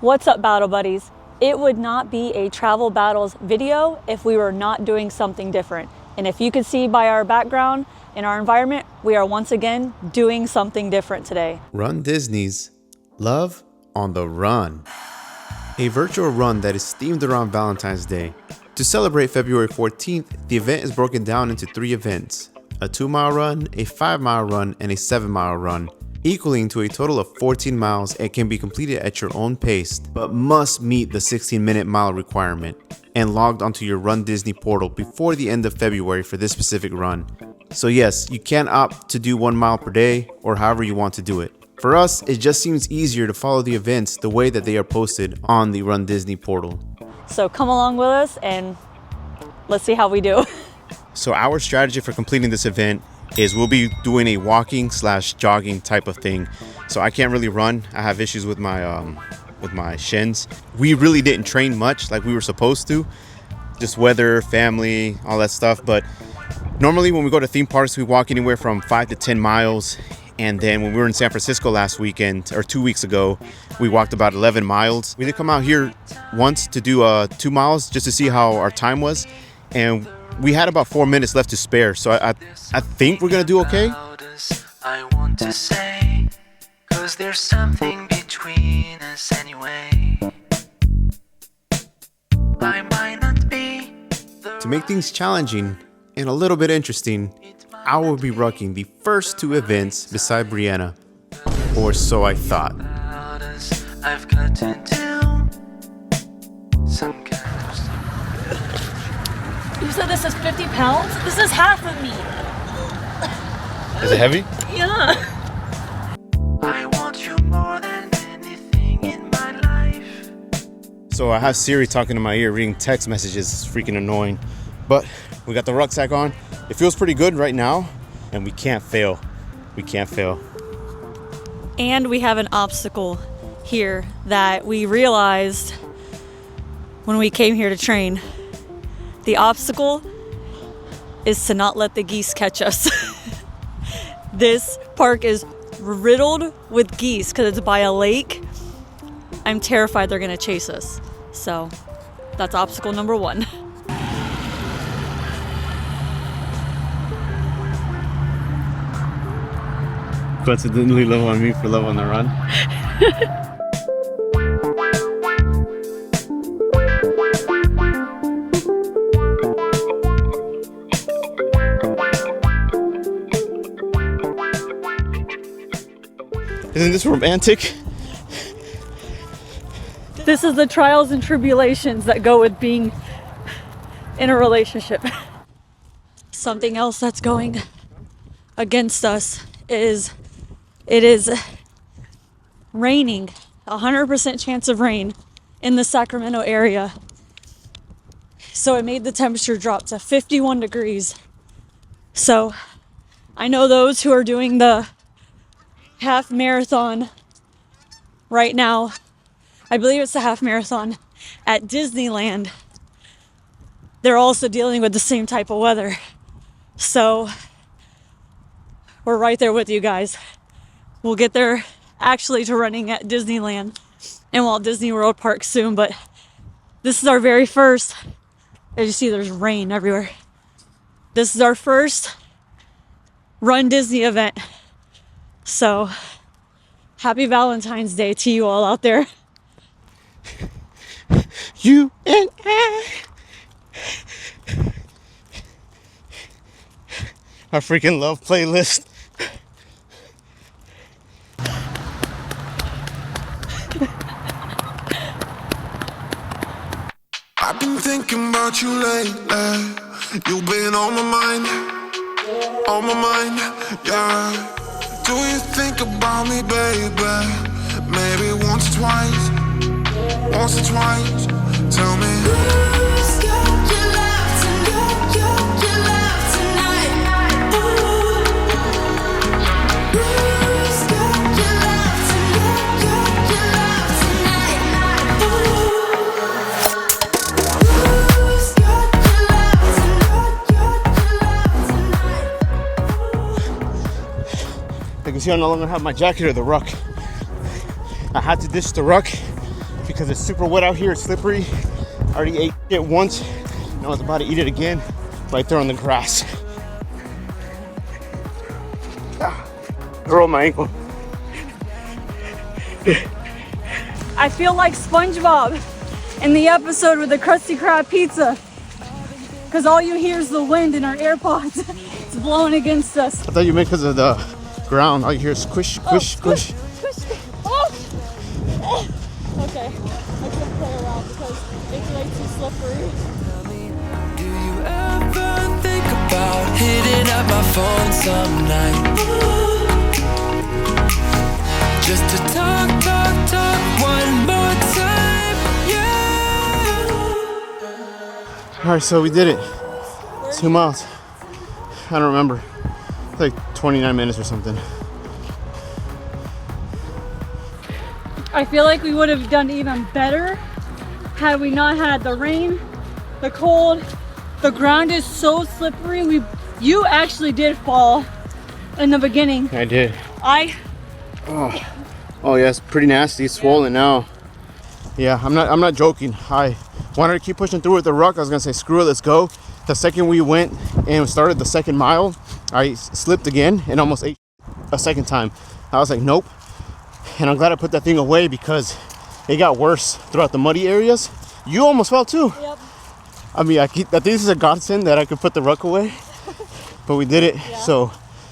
What's up, Battle Buddies? It would not be a Travel Battles video if we were not doing something different. And if you could see by our background and our environment, we are once again doing something different today. RunDisney's Love on the Run. A virtual run that is themed around Valentine's Day. To celebrate February 14th, the event is broken down into 3 events. A 2-mile run, a 5-mile run, and a 7-mile run, equaling to a total of 14 miles and can be completed at your own pace, but must meet the 16-minute mile requirement and logged onto your Run Disney portal before the end of February for this specific run. So yes, you can opt to do 1 mile per day or however you want to do it. For us, it just seems easier to follow the events the way that they are posted on the Run Disney portal. So come along with us and let's see how we do. So our strategy for completing this event is we'll be doing a walking / jogging type of thing. So I can't really run. I have issues with my shins. We really didn't train much like we were supposed to. Just weather, family, all that stuff. But normally when we go to theme parks, we walk anywhere from 5 to 10 miles. And then when we were in San Francisco last weekend, or 2 weeks ago, we walked about 11 miles. We did come out here once to do 2 miles just to see how our time was. And we had about 4 minutes left to spare. So I think we're gonna do okay. I want to say, 'cause there's something between us anyway. I might not be To make things challenging and a little bit interesting, I will be rocking the first 2 events beside Brianna, or so I thought. I've got to do some kind of stuff. You said this is 50 pounds? This is half of me. Is it heavy? Yeah. I want you more than anything in my life. So I have Siri talking in my ear, reading text messages. It's freaking annoying. But we got the rucksack on. It feels pretty good right now, and we can't fail. We can't fail. And we have an obstacle here that we realized when we came here to train. The obstacle is to not let the geese catch us. This park is riddled with geese because it's by a lake. I'm terrified they're gonna chase us. So that's obstacle number 1. Coincidentally love on me for Love on the Run. Isn't this romantic? This is the trials and tribulations that go with being in a relationship. Something else that's going against us is it is raining, 100% chance of rain in the Sacramento area. So it made the temperature drop to 51 degrees. So I know those who are doing the half marathon right now, I believe it's the half marathon at Disneyland, they're also dealing with the same type of weather. So we're right there with you guys. We'll get there actually to running at Disneyland and Walt Disney World Park soon, but this is our very first. As you see, there's rain everywhere. This is our first Run Disney event. So happy Valentine's Day to you all out there. You and I. Our freaking love playlist. I've been thinking about you lately. You've been on my mind, yeah. Do you think about me, baby? Maybe once or twice. Tell me who's got your love tonight? Your love tonight. Ooh. Who's got your love tonight? Your love tonight. Ooh. Who's got your love tonight? You can see I no longer have my jacket or the ruck. I had to ditch the ruck because it's super wet out here. It's slippery. I already ate it once. Now I was about to eat it again right there on the grass. I rolled my ankle. I feel like SpongeBob in the episode with the Krusty Krab pizza. Because all you hear is the wind in our AirPods. It's blowing against us. I thought you meant because of the ground. All you hear is squish, squish, squish. Oh. Okay, I can't play around because it's way too slippery. Do you ever think about hitting up my phone some night? Just to talk one more time, yeah. All right, so we did it. 2 miles. I don't remember. Like 29 minutes or something. I feel like we would have done even better had we not had the rain, the cold. The ground is so slippery. You actually did fall in the beginning. I did. Oh yeah, it's pretty nasty. It's swollen now. Yeah, I'm not joking. I wanted to keep pushing through with the ruck. I was gonna say, screw it, let's go. The second we went and started the second mile, I slipped again and almost ate a second time. I was like, nope. And I'm glad I put that thing away because it got worse throughout the muddy areas. You almost fell too. Yep. I mean, I think this is a godsend that I could put the ruck away, but we did it. Yeah. So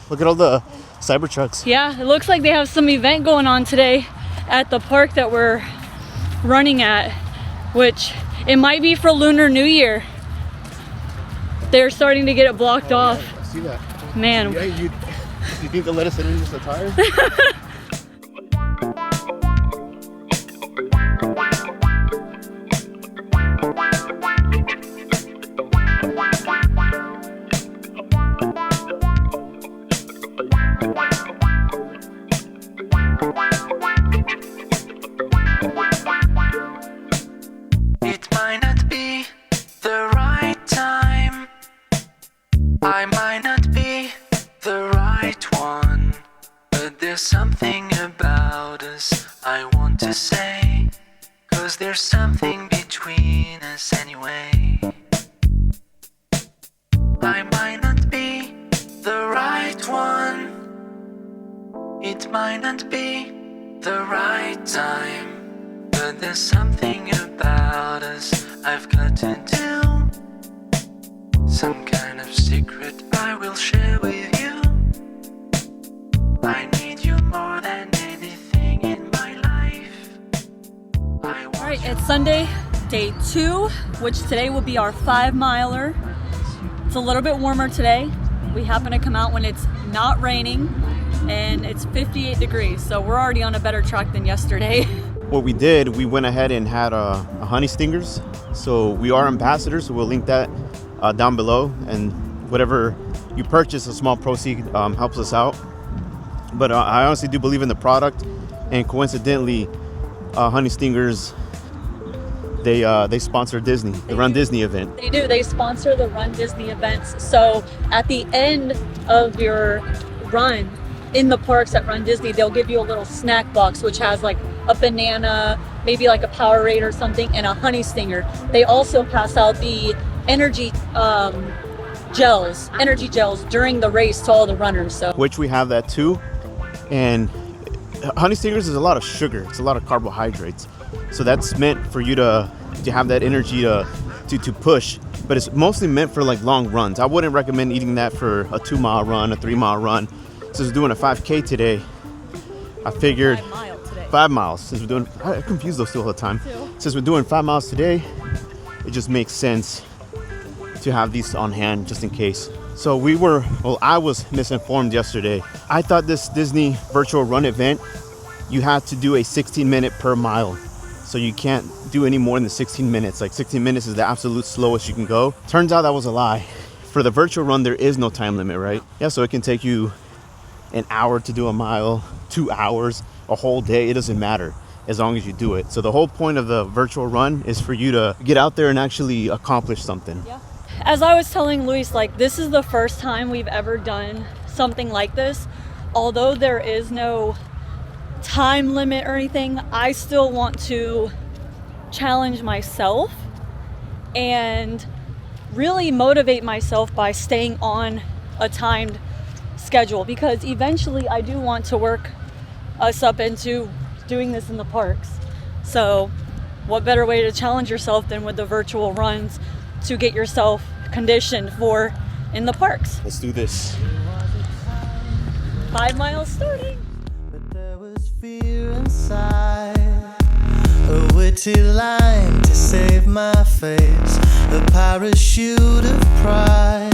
look at all the Cybertrucks. Yeah, it looks like they have some event going on today at the park that we're running at, which it might be for Lunar New Year. They're starting to get it blocked off. I see that. Man. Yeah, you think they'll let us in just a tire? It might not be the right time. I might not be the right one. But there's something about us I want to say. 'Cause there's something between us anyway. I might not be the right one. It might not be the right time. But there's something about us I've got to do. Some kind of secret I will share with you. I need you more than anything in my life. All right, it's Sunday, day 2, which today will be our 5-miler. It's a little bit warmer today. We happen to come out when it's not raining and it's 58 degrees. So we're already on a better track than yesterday. What we did, we went ahead and had a Honeystingers. So we are ambassadors, so we'll link that down below. And whatever you purchase, a small proceed helps us out. But I honestly do believe in the product. And coincidentally, Honeystingers, they sponsor Disney, the Run Disney event. They do. They sponsor the Run Disney events. So at the end of your run in the parks at Run Disney, they'll give you a little snack box, which has like a banana, maybe like a Powerade or something, and a Honeystinger. They also pass out the energy gels during the race to all the runners. So Which we have that too. And Honeystingers is a lot of sugar. It's a lot of carbohydrates. So that's meant for you to have that energy to push. But it's mostly meant for like long runs. I wouldn't recommend eating that for a 2-mile run, a 3-mile run. Since we're doing a 5K today, I figured 5 miles. Since we're doing, I confuse those two all the time. Since we're doing 5 miles today, it just makes sense to have these on hand just in case. So I was misinformed yesterday. I thought this Disney virtual run event, you had to do a 16-minute per mile. So you can't do any more than 16 minutes. Like 16 minutes is the absolute slowest you can go. Turns out that was a lie. For the virtual run, there is no time limit, right? Yeah, so it can take you an hour to do a mile, 2 hours, a whole day. It doesn't matter as long as you do it. So the whole point of the virtual run is for you to get out there and actually accomplish something. yeah. As I was telling Luis, like, this is the first time we've ever done something like this. Although there is no time limit or anything, I still want to challenge myself and really motivate myself by staying on a timed schedule, because eventually I do want to work us up into doing this in the parks. So what better way to challenge yourself than with the virtual runs to get yourself conditioned for in the parks. Let's do this. 5 miles starting. But there was fear inside, a witty line to save my face, a parachute of pride.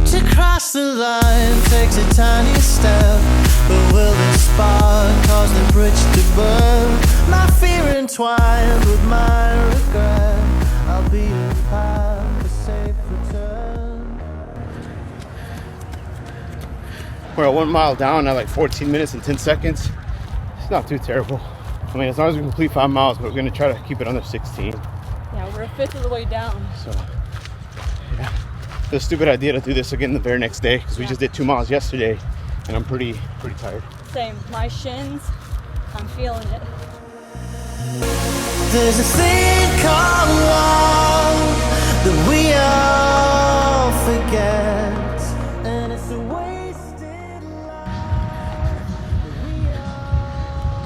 To cross the line takes a tiny step, but will the spark cause the bridge to burn? My fear entwined with my regret, I'll be a path, a safe return. We're at 1 mile down at like 14 minutes and 10 seconds. It's not too terrible. I mean, as long as we complete 5 miles, but we're gonna try to keep it under 16. Yeah, we're a fifth of the way down. So, yeah. It's a stupid idea to do this again the very next day, because we just did 2 miles yesterday, and I'm pretty tired. Same, my shins, I'm feeling it. There's a thing called love that we all forget, and it's a wasted life.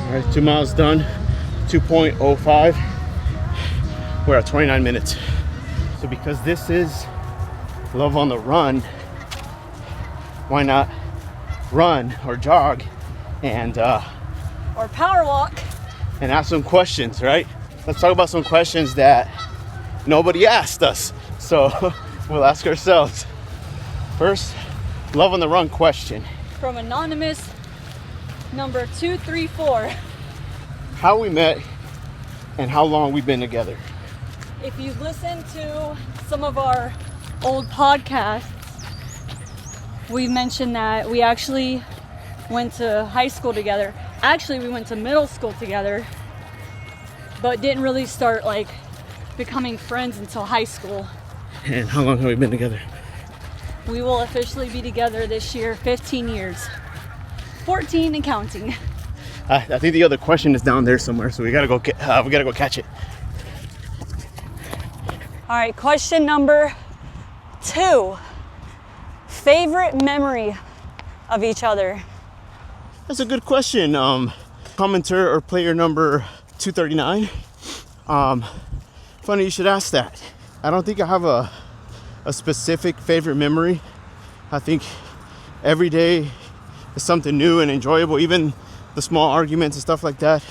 All right, 2 miles done, 2.05. We're at 29 minutes. So because this is Love on the Run, why not run or jog and Or power walk. and ask some questions, right? Let's talk about some questions that nobody asked us. So we'll ask ourselves. First, Love on the Run question. From anonymous number 234. How we met and how long we've been together. If you've listened to some of our old podcasts, we mentioned that we actually went to high school together. Actually, we went to middle school together, but didn't really start like becoming friends until high school. And how long have we been together? We will officially be together this year, 15 years. 14 and counting. I think the other question is down there somewhere, so we gotta go catch it. All right, question number 2. Favorite memory of each other? That's a good question. Commenter or player number 239. Funny you should ask that. I don't think I have a specific favorite memory. I think every day is something new and enjoyable. Even the small arguments and stuff like that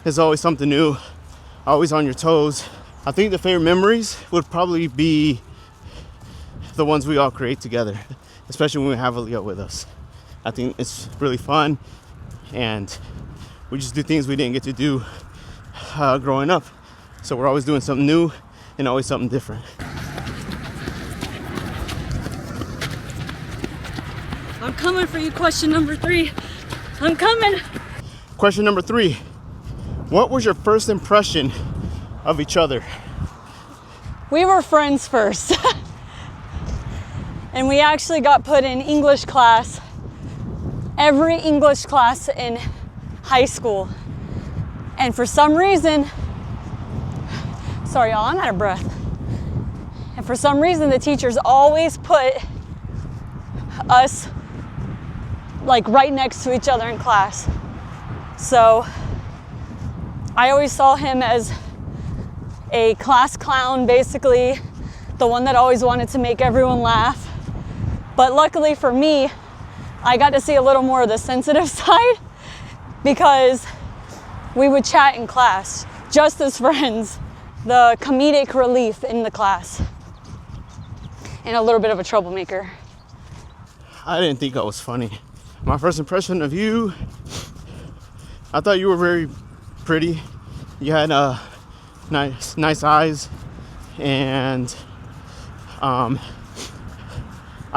is always something new. Always on your toes. I think the favorite memories would probably be the ones we all create together, especially when we have Aaliyah with us. I think it's really fun, and we just do things we didn't get to do growing up. So we're always doing something new and always something different. I'm coming for you, question number 3. I'm coming. Question number 3. What was your first impression of each other? We were friends first. And we actually got put in English class, every English class in high school. And for some reason, sorry y'all, I'm out of breath. And for some reason, the teachers always put us like right next to each other in class. So I always saw him as a class clown, basically, the one that always wanted to make everyone laugh. But luckily for me, I got to see a little more of the sensitive side, because we would chat in class, just as friends, the comedic relief in the class, and a little bit of a troublemaker. I didn't think I was funny. My first impression of you, I thought you were very pretty. You had nice eyes, and I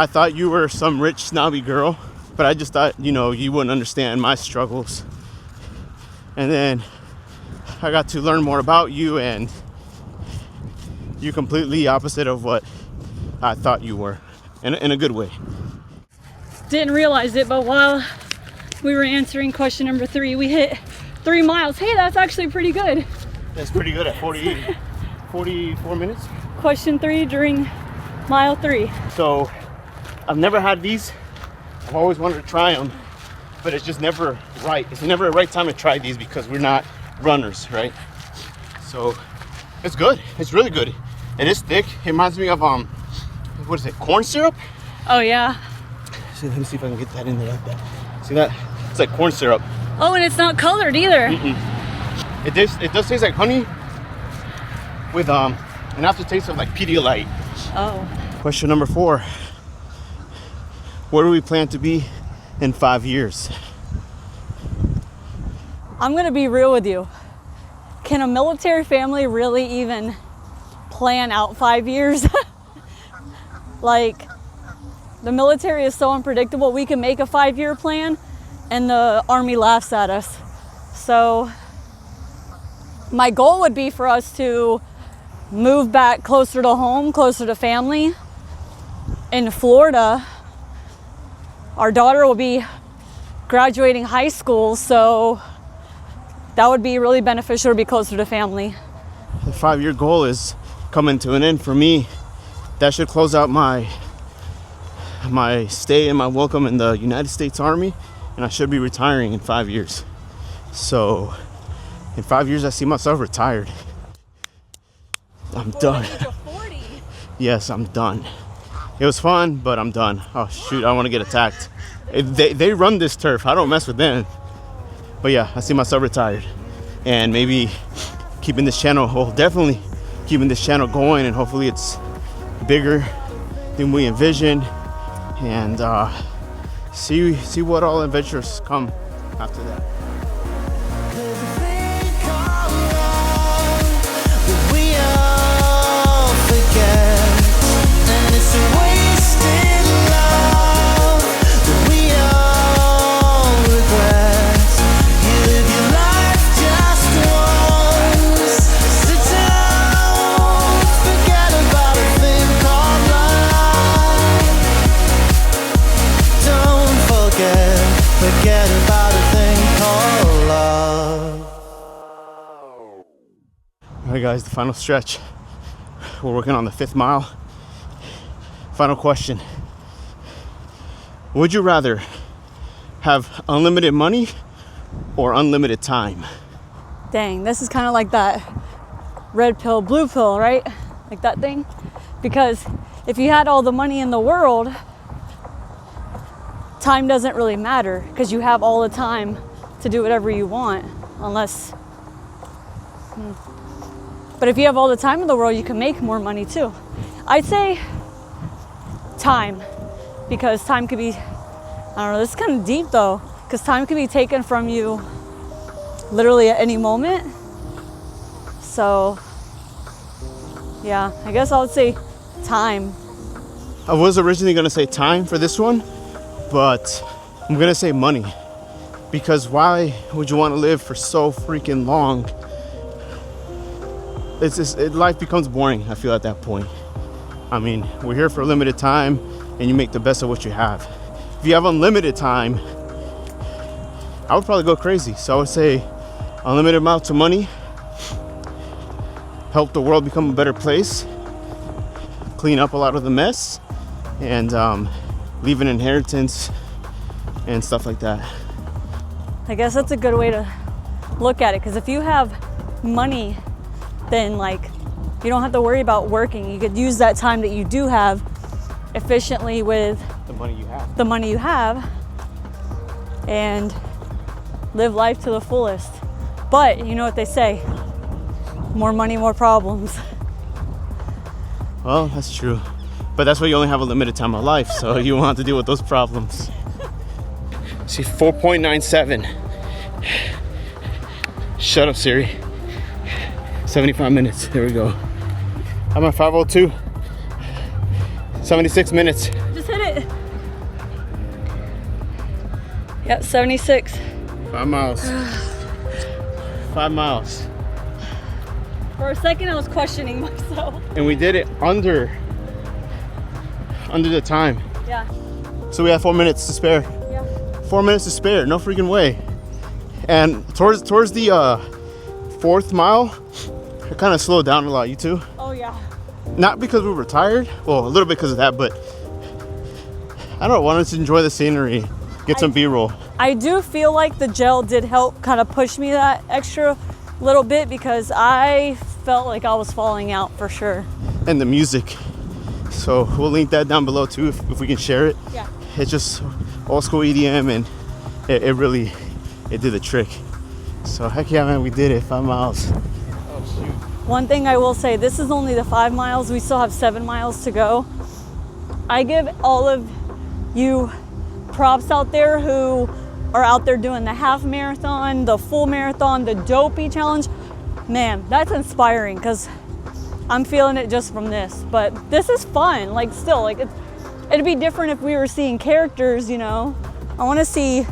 thought you were some rich snobby girl, but I just thought, you wouldn't understand my struggles. And then I got to learn more about you, and you're completely opposite of what I thought you were, in a good way. Didn't realize it, but while we were answering question number 3, we hit 3 miles. Hey, that's actually pretty good. That's pretty good at 44 minutes. Question 3 during mile 3. So I've never had these. I've always wanted to try them, but it's just never right. It's never a right time to try these because we're not runners, right? So it's good. It's really good. It is thick. It reminds me of what is it? Corn syrup? Oh yeah. So let me see if I can get that in there like that. See that? It's like corn syrup. Oh, and it's not colored either. It does taste like honey with an aftertaste of like Pedialyte. Oh. Question number 4. Where do we plan to be in 5 years? I'm gonna be real with you. Can a military family really even plan out 5 years? Like, the military is so unpredictable. We can make a 5-year plan and the Army laughs at us. So my goal would be for us to move back closer to home, closer to family. In Florida, our daughter will be graduating high school, so that would be really beneficial to be closer to family. The 5-year goal is coming to an end for me. That should close out my stay and my welcome in the United States Army, and I should be retiring in 5 years. So in 5 years I see myself retired. I'm done. Yes, I'm done. It was fun, but I'm done. Oh shoot, I want to get attacked. They run this turf. I don't mess with them. But yeah, I see myself retired. And maybe keeping this channel, well, definitely keeping this channel going, and hopefully it's bigger than we envisioned. And see what all adventures come after that. Forget about a thing called love. Alright guys, the final stretch. We're working on the 5th mile. Final question. Would you rather have unlimited money or unlimited time? Dang, this is kind of like that red pill, blue pill, right? Like that thing. Because if you had all the money in the world, time doesn't really matter because you have all the time to do whatever you want, unless. But if you have all the time in the world, you can make more money too. I'd say time, because time could be, I don't know, this is kind of deep though, because time can be taken from you literally at any moment. So yeah, I guess I would say time. I was originally going to say time for this one, but I'm going to say money. Because why would you want to live for so freaking long? Life becomes boring, I feel, at that point. I mean, we're here for a limited time, and you make the best of what you have. If you have unlimited time, I would probably go crazy. So I would say unlimited amount of money, help the world become a better place, clean up a lot of the mess, and leave an inheritance and stuff like that. I guess that's a good way to look at it, because if you have money, then like you don't have to worry about working. You could use that time that you do have efficiently with The money you have and live life to the fullest. But you know what they say, more money, more problems. Well, that's true. But that's why you only have a limited time of life, so you won't have to deal with those problems. See, 4.97. Shut up, Siri. 75 minutes. There we go. I'm at 5:02. 76 minutes. Just hit it. Yep, 76. 5 miles. 5 miles. For a second I was questioning myself. And we did it under the time. Yeah. So we have 4 minutes to spare. Yeah. 4 minutes to spare, no freaking way. And towards the 4th mile, I kind of slowed down a lot. You too? Oh yeah. Not because we were tired. Well, a little bit because of that, but I don't know. Wanted to enjoy the scenery, get some B-roll. I do feel like the gel did help kind of push me that extra little bit because I felt like I was falling out for sure. And the music. So we'll link that down below too if we can share it. Yeah. It's just old school EDM and it really did the trick. So heck yeah, man, we did it. 5 miles. One thing I will say, this is only the 5 miles. We still have 7 miles to go. I give all of you props out there who are out there doing the half marathon, the full marathon, the dopey challenge. Man, that's inspiring because I'm feeling it just from this. But this is fun. Like still, like it'd be different if we were seeing characters, you know. I want to see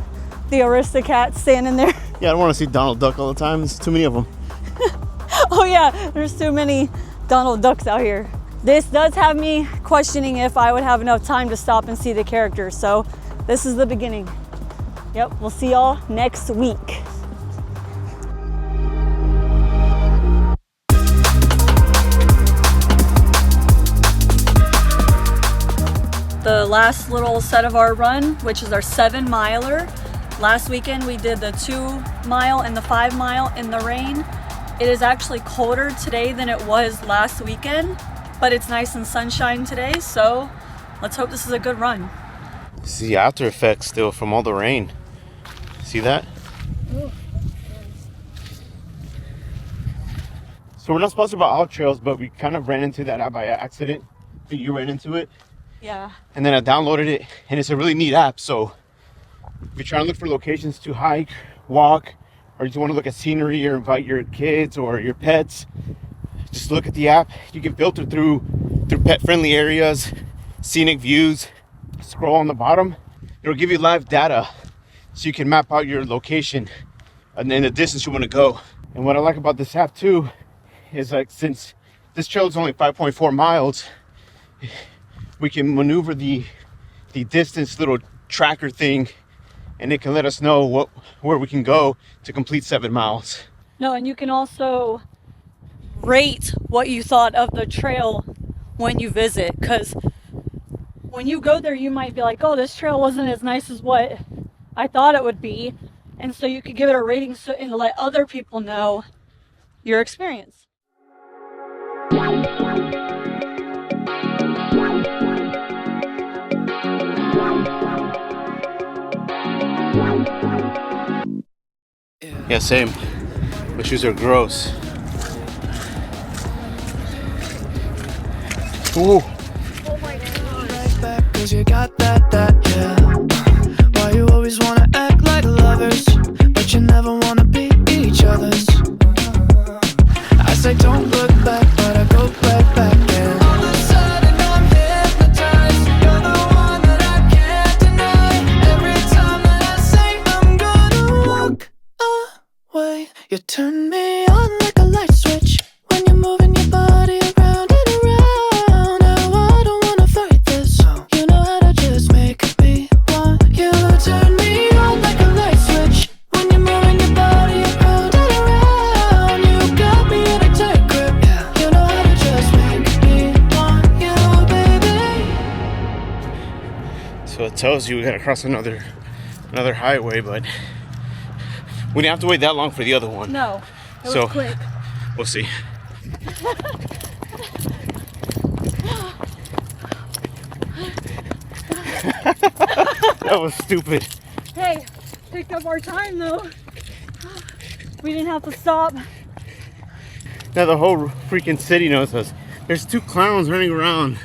the Aristocats standing there. Yeah, I don't want to see Donald Duck all the time. There's too many of them. Oh yeah, there's too many Donald Ducks out here. This does have me questioning if I would have enough time to stop and see the characters. So this is the beginning. Yep, we'll see y'all next week. The last little set of our run, which is our 7 miler. Last weekend we did the 2 mile and the 5 mile in the rain. It is actually colder today than it was last weekend, but it's nice and sunshine today, so let's hope this is a good run. See the after effects still from all the rain. See that? So we're not sponsored by All Trails, but we kind of ran into that app by accident. You ran into it. Yeah. And then I downloaded it, and it's a really neat app. So if you're trying to look for locations to hike, walk, or you want to look at scenery or invite your kids or your pets, just look at the app. You can filter through pet-friendly areas, scenic views. Scroll on the bottom. It'll give you live data so you can map out your location and then the distance you want to go. And what I like about this app too is, like, since this trail is only 5.4 miles, we can maneuver the distance little tracker thing, and it can let us know where we can go to complete 7 miles. No, and you can also rate what you thought of the trail when you visit, because when you go there you might be like, oh, this trail wasn't as nice as what I thought it would be, and so you could give it a rating and let other people know your experience. Yeah, same. My shoes are gross. Ooh. Cause you got that, yeah. Why you always wanna act like lovers, but you never wanna be each other's. I say don't look back, but I go right back, yeah. All of a sudden I'm hypnotized. You're the one that I can't deny. Every time that I say I'm gonna walk away, you turn me on like a light switch. When you're moving your body around and around. Now I don't wanna fight this. You know how to just make me want you. Turn me on like a light switch. When you're moving your body around and around. You got me in a tight grip. You know how to just make me want you, baby. So it tells you we gotta cross another highway, but we didn't have to wait that long for the other one. No, it So- was quick. We'll see. That was stupid. Hey, picked up our time though. We didn't have to stop. Now the whole freaking city knows us. There's 2 clowns running around.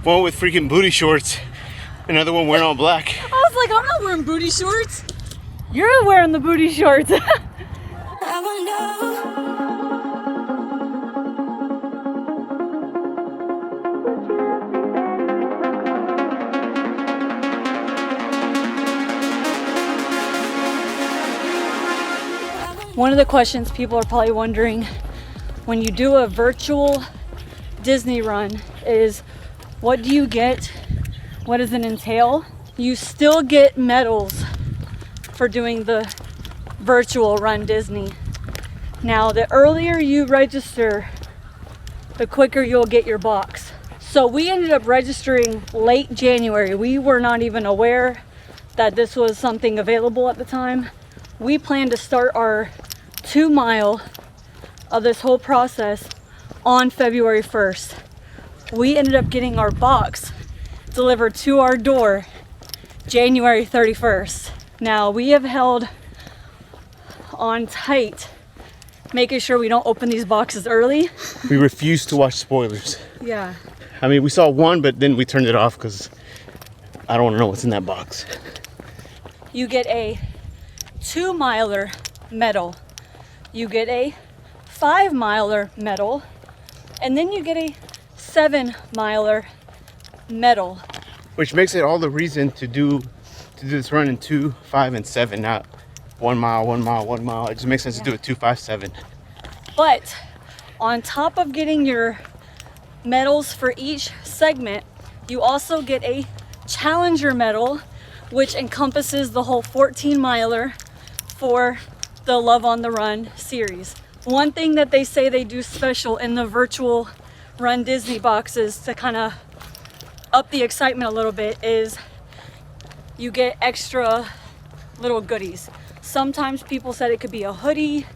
One with freaking booty shorts, another one wearing all black. I was like, I'm not wearing booty shorts. You're wearing the booty shorts. I wanna know. One of the questions people are probably wondering when you do a virtual Disney run is, what do you get? What does it entail? You still get medals for doing the virtual Run Disney. Now, the earlier you register, the quicker you'll get your box. So we ended up registering late January. We were not even aware that this was something available at the time. We planned to start our 2 mile of this whole process on February 1st. We ended up getting our box delivered to our door January 31st. Now, we have held on tight, making sure we don't open these boxes early. We refuse to watch spoilers. Yeah. I mean, we saw one, but then we turned it off because I don't want to know what's in that box. You get a 2 miler medal. You get a 5 miler medal. And then you get a 7 miler medal. Which makes it all the reason to do this run in 2, 5, and 7, not 1 mile, 1 mile, 1 mile. It just makes sense to do it 2, 5, 7. But on top of getting your medals for each segment, you also get a challenger medal, which encompasses the whole 14 miler for the Love on the Run series. One thing that they say they do special in the virtual Run Disney boxes to kind of up the excitement a little bit is you get extra little goodies. Sometimes people said it could be a hoodie.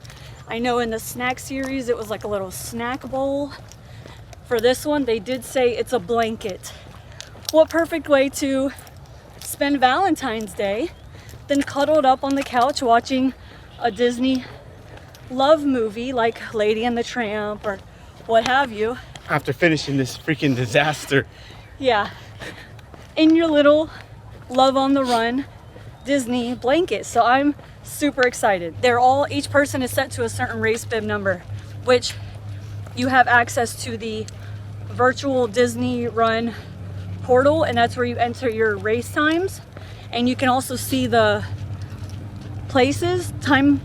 I know in the snack series it was like a little snack bowl. For this one, they did say it's a blanket. What perfect way to spend Valentine's Day than cuddled up on the couch watching a Disney love movie like Lady and the Tramp or what have you. After finishing this freaking disaster. Yeah, in your little Love on the Run Disney blanket. So I'm super excited. Each person is set to a certain race bib number, which you have access to the virtual Disney Run portal, and that's where you enter your race times. And you can also see the places, time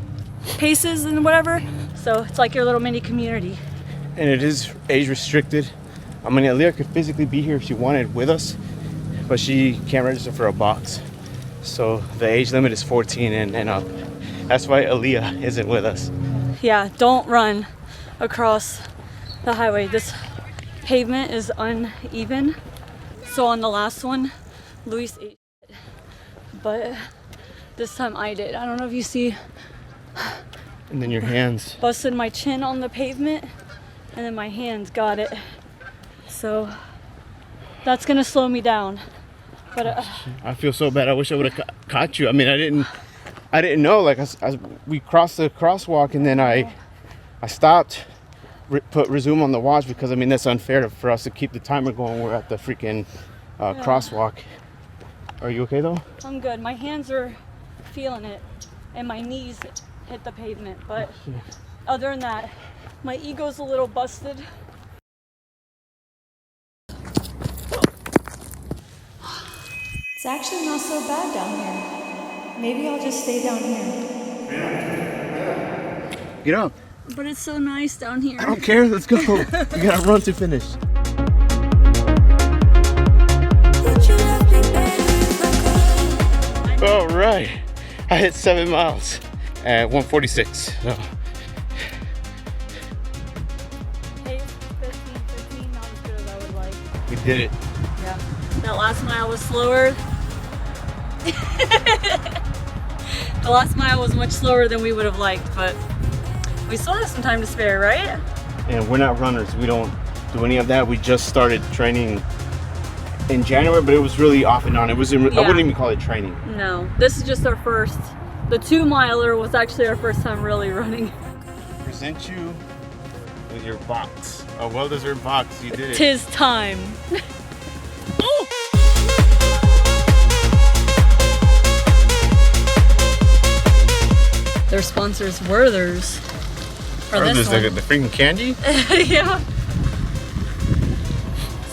paces and whatever. So it's like your little mini community. And it is age restricted. I mean, Aaliyah could physically be here if she wanted with us, but she can't register for a box. So the age limit is 14 and up. That's why Aaliyah isn't with us. Yeah, don't run across the highway. This pavement is uneven. So on the last one, Luis ate it. But this time I did. I don't know if you see. And then your hands. Busted my chin on the pavement, and then my hands got it. So that's gonna slow me down. But I feel so bad. I wish I would have caught you. I mean, I didn't know. Like we crossed the crosswalk, and then I stopped, put resume on the watch because I mean that's unfair for us to keep the timer going. We're at the freaking crosswalk. Are you okay though? I'm good. My hands are feeling it, and my knees hit the pavement. But other than that, my ego's a little busted. It's actually not so bad down here. Maybe I'll just stay down here. Get up. But it's so nice down here. I don't care. Let's go. We gotta run to finish. All right. I hit 7 miles at 146. So. Pace 15, not as good as I would like. We did it. Yeah. That last mile was slower. The last mile was much slower than we would have liked, but we still have some time to spare, right? And we're not runners. We don't do any of that. We just started training in January, but it was really off and on. I wouldn't even call it training. No, this is just our first. The 2 miler was actually our first time really running. Present you with your box. A well-deserved box. You did it. 'Tis time. Their sponsors, Werther's. For this one. The freaking candy? Yeah.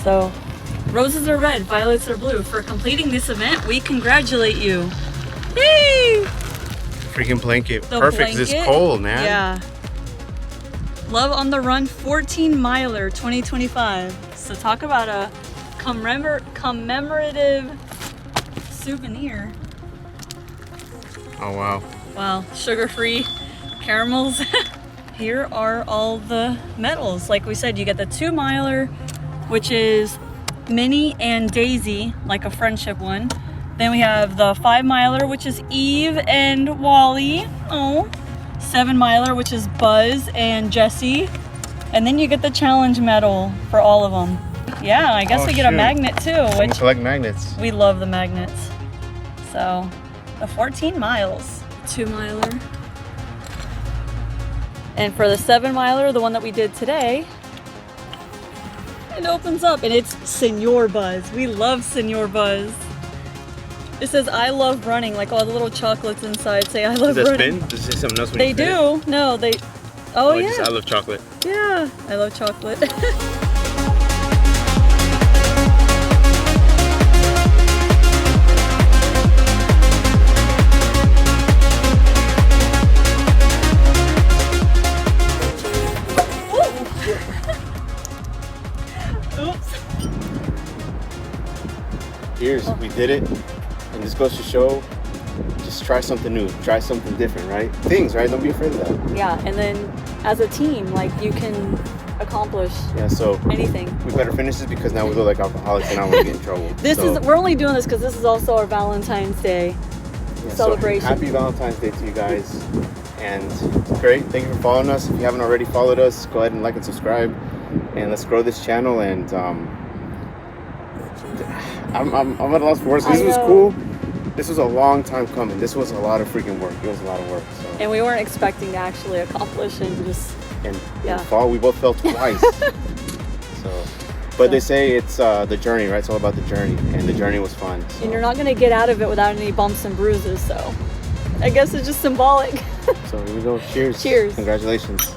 So, roses are red, violets are blue. For completing this event, we congratulate you. Yay! Freaking blanket. The Perfect. It's blanket? cold, man. Yeah. Love on the Run 14 miler 2025. So talk about a commemorative souvenir. Oh, wow. Wow, sugar-free caramels. Here are all the medals. Like we said, you get the 2 miler, which is Minnie and Daisy, like a friendship one. Then we have the 5 miler, which is Eve and Wally. Oh. 7 miler, which is Buzz and Jesse. And then you get the challenge medal for all of them. Yeah, I guess we get a magnet too, which collect magnets. we love the magnets. So the 14 miles, 2 miler. And for the 7 miler, the one that we did today, it opens up and it's Senor Buzz. We love Senor Buzz. It says, I love running, like all the little chocolates inside say, I love running. Spin? Does it say something else when They you spin do. it? No, they, oh yeah. I love chocolate. Yeah, I love chocolate. Oops. Here's, we did it. And this goes to show, just try something new, try something different, right? Things, right? Don't be afraid of that. Yeah, and then as a team, like you can accomplish so anything. we better finish this because now we look like alcoholics and I want to get in trouble. We're only doing this because this is also our Valentine's Day celebration. So happy Valentine's Day to you guys. And great, thank you for following us. If you haven't already followed us, go ahead and like and subscribe. And let's grow this channel. And I'm at a loss for words. This was cool. This was a long time coming. This was a lot of freaking work. It was a lot of work. So. And we weren't expecting to actually accomplish and just... And fall, we both fell twice. But they say it's the journey, right? It's all about the journey. And the journey was fun. So. And you're not going to get out of it without any bumps and bruises, so... I guess it's just symbolic. So here we go. Cheers. Cheers. Congratulations.